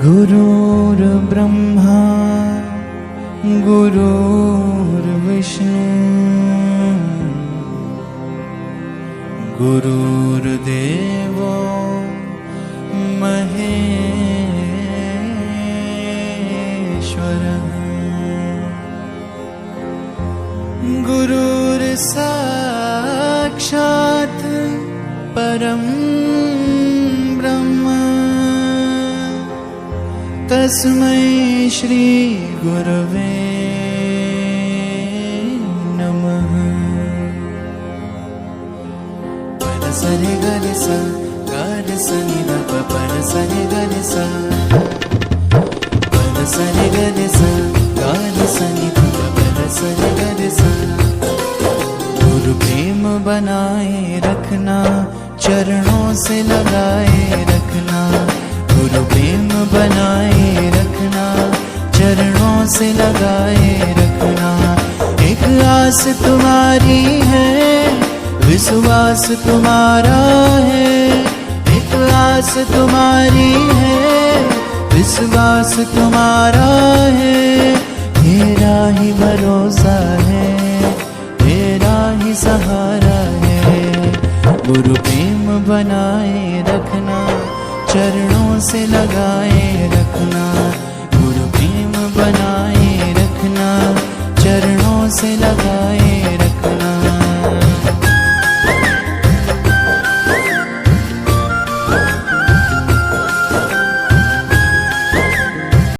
गुरुर्ब्रह्मा गुरुर्विष्णु गुरुर्देवो महेश्वरः गुरुर्साक्षात् परं ब्रह्म तस्मै श्री गुरवे नमः। पर सरे गरे सा गर सनि द प पर सरे गरे सा पर सरे गरे सा गर सनि द प पर सरे गरे सा। गुरु प्रेम बनाए रखना चरणों से लगाए रखना, गुरु प्रेम बनाए रखना चरणों से लगाए रखना। एक आस तुम्हारी है विश्वास तुम्हारा है, एक आस तुम्हारी है विश्वास तुम्हारा है। तेरा ही भरोसा है तेरा ही सहारा है। गुरु प्रेम बनाए रखना चरणों से लगाए रखना।